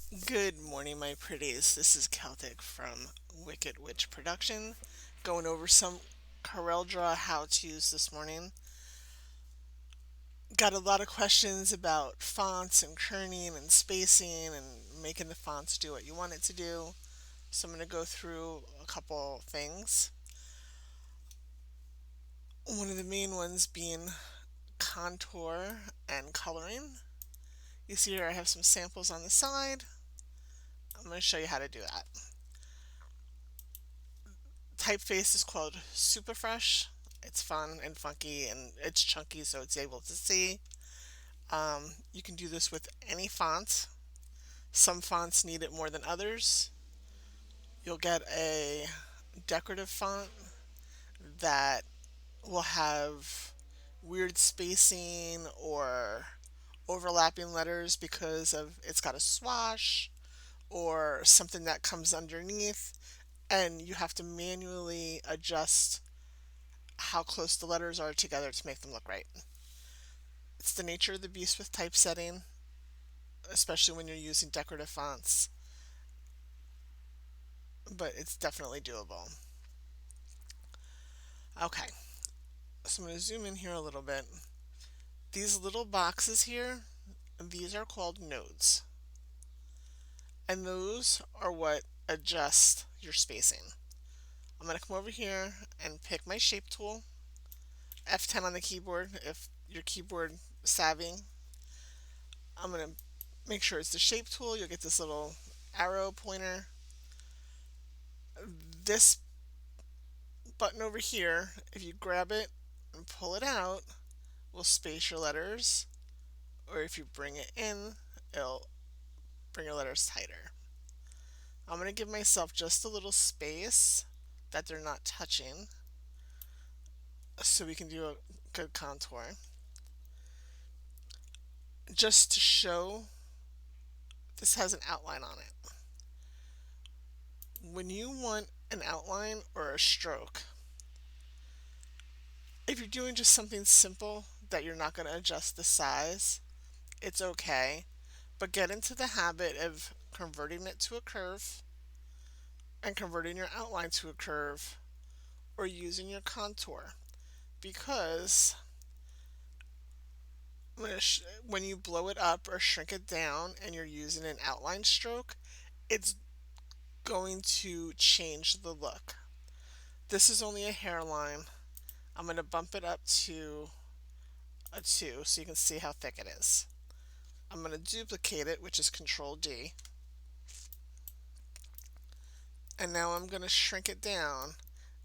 Good morning, my pretties. This is Keltic from Wicked Witch Production, going over some CorelDraw how-tos this morning. Got a lot of questions about fonts and kerning and spacing and making the fonts do what you want it to do. So I'm going to go through a couple things. One of the main ones being contour and coloring. You see here I have some samples on the side. I'm going to show you how to do that. Typeface is called Super Fresh. It's fun and funky and it's chunky so it's able to see. You can do this with any font. Some fonts need it more than others. You'll get a decorative font that will have weird spacing or overlapping letters because of it's got a swash or something that comes underneath and you have to manually adjust how close the letters are together to make them look right. It's the nature of the beast with typesetting, especially when you're using decorative fonts, but it's definitely doable. Okay, so I'm going to zoom in here a little bit. These little boxes here, these are called nodes, and those are what adjust your spacing. I'm going to come over here and pick my shape tool, F10 on the keyboard if you're keyboard savvy. I'm going to make sure it's the shape tool. You'll get this little arrow pointer. This button over here, if you grab it and pull it out, will space your letters, or if you bring it in, it'll bring your letters tighter. I'm going to give myself just a little space that they're not touching so we can do a good contour. Just to show, this has an outline on it. When you want an outline or a stroke, if you're doing just something simple that you're not going to adjust the size, it's okay. But get into the habit of converting it to a curve and converting your outline to a curve or using your contour because when you blow it up or shrink it down and you're using an outline stroke, it's going to change the look. This is only a hairline. I'm going to bump it up to a 2 so you can see how thick it is. I'm going to duplicate it, which is Control D. And now I'm going to shrink it down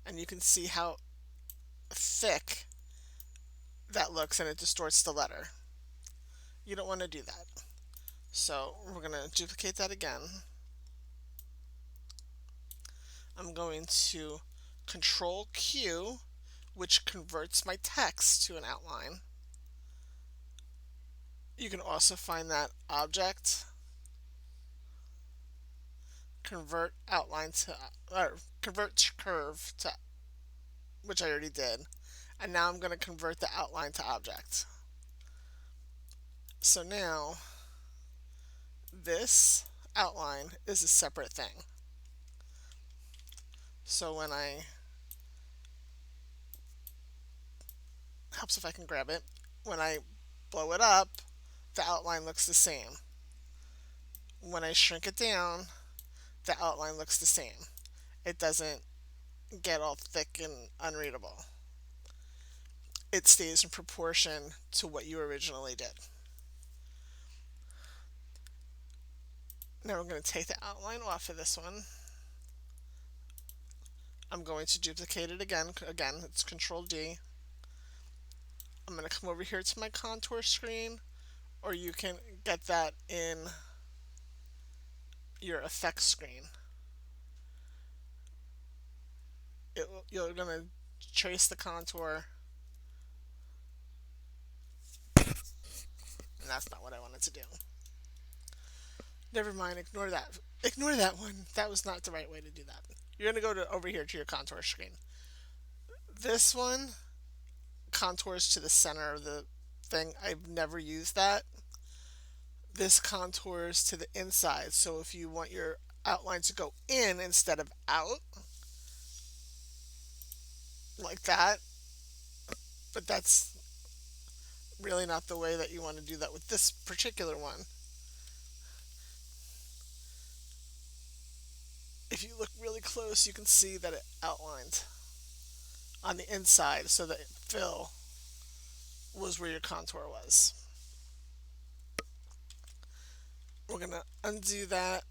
and you can see how thick that looks and it distorts the letter. You don't want to do that. So we're going to duplicate that again. I'm going to Control Q, which converts my text to an outline. You can also find that object, convert outline to, or convert curve to, which I already did. And now I'm going to convert the outline to object. So now this outline is a separate thing. So when I, helps if I can grab it, when I blow it up, the outline looks the same. When I shrink it down, the outline looks the same. It doesn't get all thick and unreadable. It stays in proportion to what you originally did. Now we're going to take the outline off of this one. I'm going to duplicate it again. Again, it's Control D. I'm going to come over here to my contour screen, or you can get that in your effects screen. You're going to trace the contour, and that's not what I wanted to do. Never mind, ignore that. Ignore that one. That was not the right way to do that. You're going to go to over here to your contour screen. This one contours to the center of the thing. I've never used that. this contours to the inside. So if you want your outline to go in instead of out, like that, but that's really not the way that you want to do that with this particular one. If you look really close, you can see that it outlined on the inside so that fill was where your contour was. We're going to undo that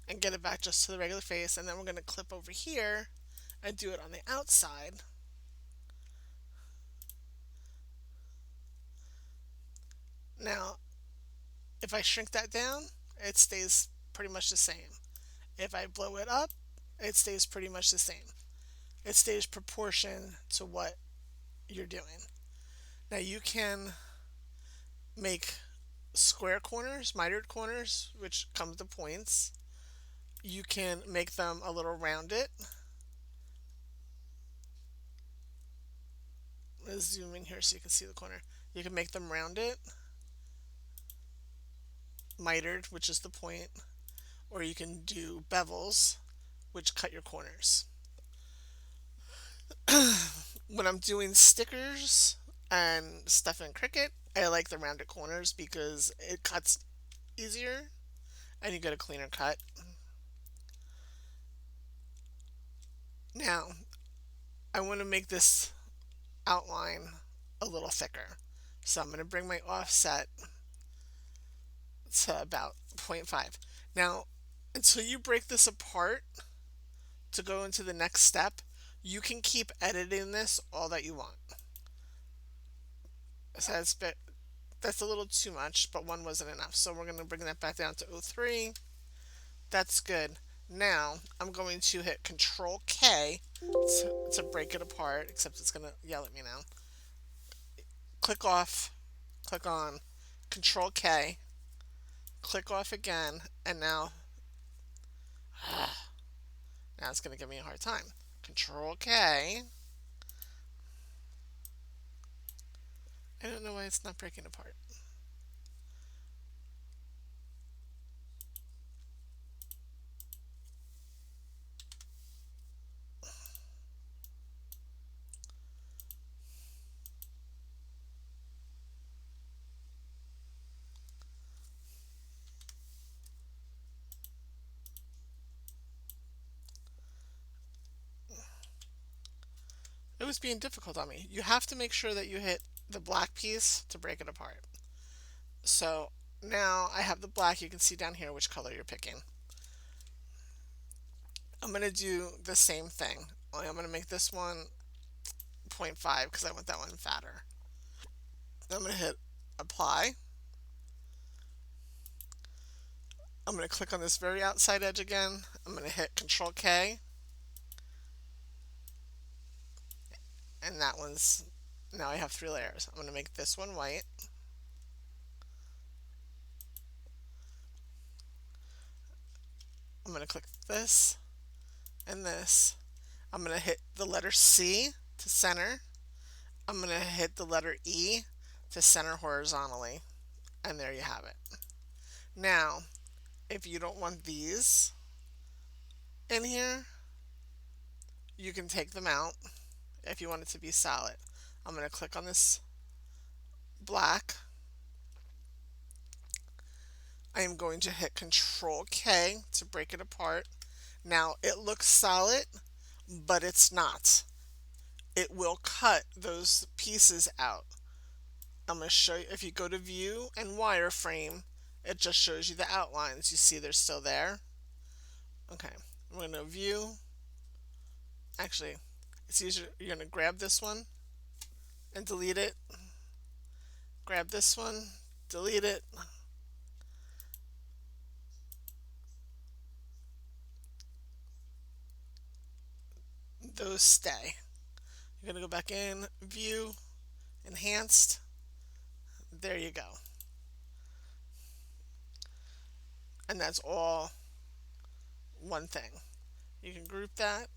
and get it back just to the regular face, and then we're going to clip over here and do it on the outside. Now, if I shrink that down, it stays pretty much the same. If I blow it up, it stays pretty much the same. It stays proportion to what you're doing. Now you can make square corners, mitered corners, which come to points. You can make them a little rounded. Let's zoom in here so you can see the corner. You can make them rounded, mitered, which is the point, or you can do bevels, which cut your corners. When I'm doing stickers and stuff in Cricut, I like the rounded corners because it cuts easier and you get a cleaner cut. Now, I want to make this outline a little thicker. So I'm going to bring my offset to about 0.5. Now, until you break this apart to go into the next step, you can keep editing this all that you want. So that's a little too much, but one wasn't enough. So we're going to bring that back down to 0.3. That's good. Now I'm going to hit Control K to break it apart, except it's going to yell at me now. Click off, click on, Control K, click off again, and now it's going to give me a hard time. Control K. I don't know why it's not breaking apart. It was being difficult on me. You have to make sure that you hit the black piece to break it apart. So now I have the black. You can see down here which color you're picking. I'm going to do the same thing. Only I'm going to make this one 0.5 because I want that one fatter. I'm going to hit apply. I'm going to click on this very outside edge again. I'm going to hit Control K. And that one's, now I have 3 layers. I'm going to make this one white. I'm going to click this and this. I'm going to hit the letter C to center. I'm going to hit the letter E to center horizontally. And there you have it. Now, if you don't want these in here, you can take them out if you want it to be solid. I'm going to click on this black. I am going to hit Control K to break it apart. Now it looks solid, but it's not. It will cut those pieces out. I'm going to show you, if you go to View and Wireframe, it just shows you the outlines. You see they're still there. Okay, I'm going to View. Actually, it's easier. You're going to grab this one and delete it. Grab this one, delete it. Those stay. You're going to go back in, View, Enhanced. There you go. And that's all one thing. You can group that.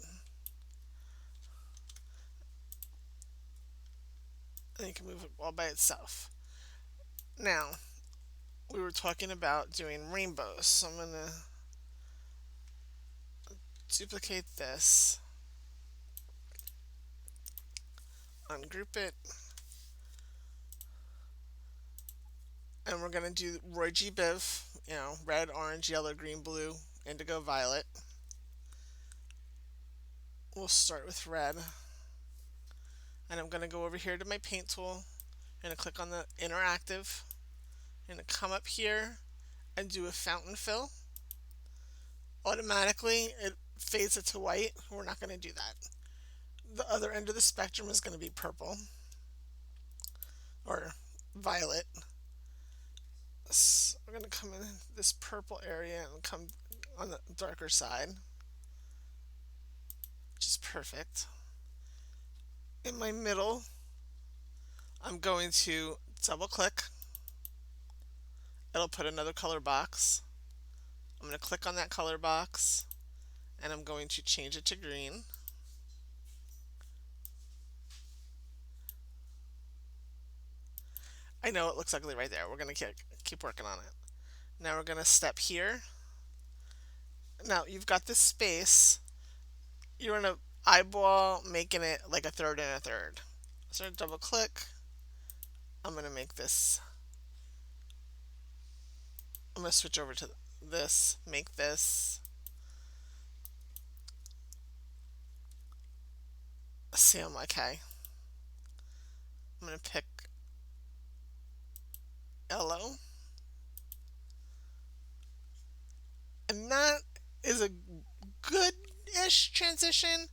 and you can move it all by itself. Now, we were talking about doing rainbows, so I'm going to duplicate this, ungroup it, and we're going to do Roy G. Biv, red, orange, yellow, green, blue, indigo, violet. We'll start with red, and I'm going to go over here to my paint tool, and click on the interactive, and come up here and do a fountain fill. Automatically, it fades it to white. We're not going to do that. The other end of the spectrum is going to be purple or violet. So we're going to come in this purple area and come on the darker side, which is perfect. In my middle, I'm going to double click. It'll put another color box. I'm going to click on that color box, and I'm going to change it to green. I know it looks ugly right there. We're going to keep working on it. Now we're going to step here. Now you've got this space. You're going to eyeball making it like a third and a third. So double click. I'm going to make this. I'm going to switch over to this, make this. See, I'm okay. I'm going to pick yellow. And that is a good-ish transition.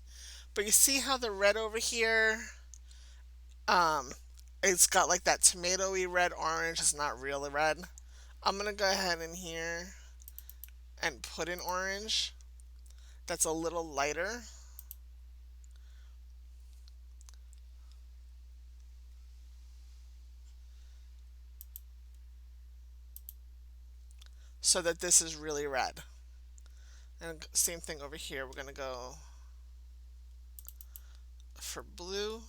But you see how the red over here, it's got like that tomatoey red orange. It's not really red. I'm going to go ahead in here and put in orange. That's a little lighter. So that this is really red. And same thing over here. We're going to go for blue.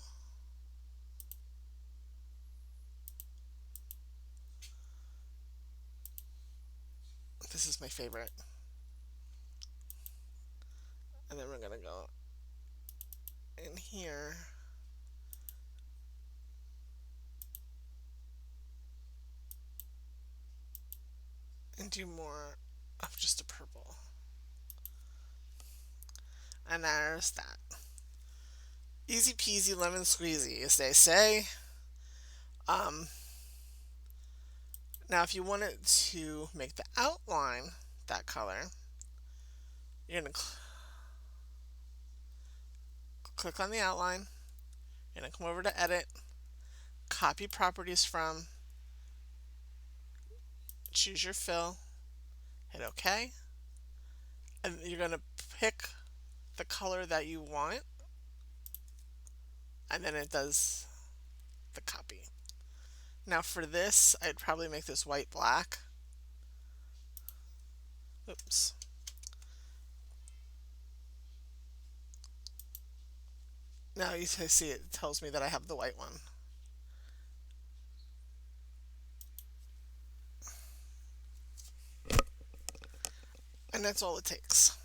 This is my favorite. And then we're going to go in here and do more of just a purple. And there's that. Easy peasy lemon squeezy, as they say. Now if you wanted to make the outline that color, you're going to click on the outline. You're going to come over to edit, copy properties from, choose your fill, hit OK, and you're going to pick the color that you want, and then it does the copy. Now for this, I'd probably make this white black. Oops. Now you see it tells me that I have the white one. And that's all it takes.